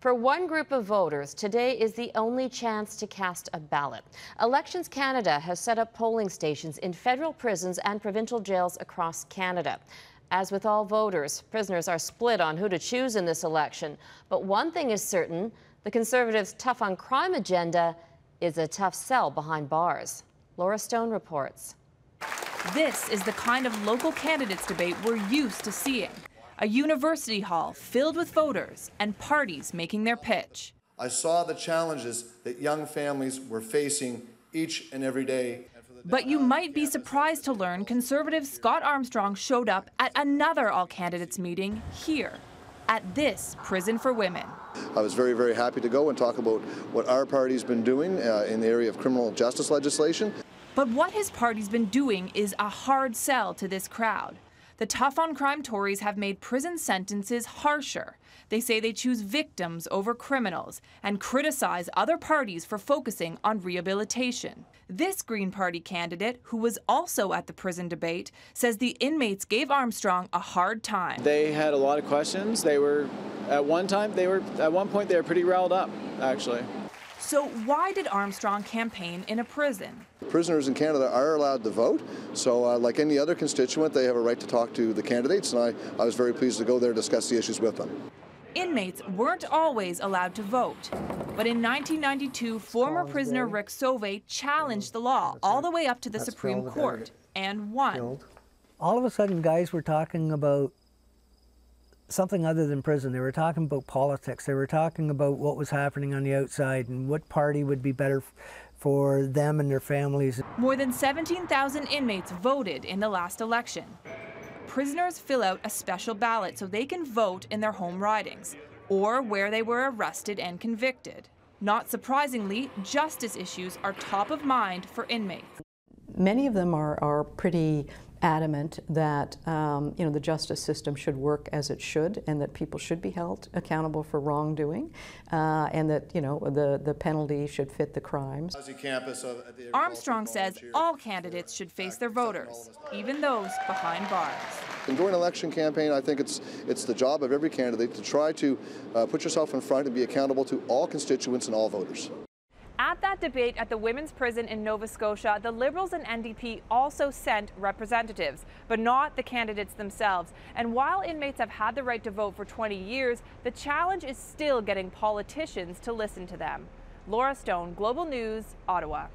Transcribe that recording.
For one group of voters, today is the only chance to cast a ballot. Elections Canada has set up polling stations in federal prisons and provincial jails across Canada. As with all voters, prisoners are split on who to choose in this election. But one thing is certain, the Conservatives' tough on crime agenda is a tough sell behind bars. Laura Stone reports. This is the kind of local candidates debate we're used to seeing. A university hall filled with voters and parties making their pitch. I saw the challenges that young families were facing each and every day. But you might be surprised to learn Conservative Scott Armstrong showed up at another all-candidates meeting here, at this prison for women. I was very, very happy to go and talk about what our party's been doing in the area of criminal justice legislation. But what his party's been doing is a hard sell to this crowd. The tough-on-crime Tories have made prison sentences harsher. They say they choose victims over criminals and criticize other parties for focusing on rehabilitation. This Green Party candidate, who was also at the prison debate, says the inmates gave Armstrong a hard time. They had a lot of questions. At one point they were pretty riled up, actually. So why did Armstrong campaign in a prison? Prisoners in Canada are allowed to vote, so like any other constituent, they have a right to talk to the candidates, and I was very pleased to go there and discuss the issues with them. Inmates weren't always allowed to vote, but in 1992, former prisoner Rick Sauvé challenged the law all the way up to the Supreme Court and won. All of a sudden, guys were talking about something other than prison. They were talking about politics. They were talking about what was happening on the outside and what party would be better for them and their families. More than 17,000 inmates voted in the last election. Prisoners fill out a special ballot so they can vote in their home ridings or where they were arrested and convicted. Not surprisingly, justice issues are top of mind for inmates. Many of them are pretty adamant that the justice system should work as it should, and that people should be held accountable for wrongdoing, and that the penalty should fit the crimes. Armstrong says all candidates should face their voters, even those behind bars. During an election campaign, I think it's the job of every candidate to try to put yourself in front and be accountable to all constituents and all voters. At that debate at the women's prison in Nova Scotia, the Liberals and NDP also sent representatives, but not the candidates themselves. And while inmates have had the right to vote for 20 years, the challenge is still getting politicians to listen to them. Laura Stone, Global News, Ottawa.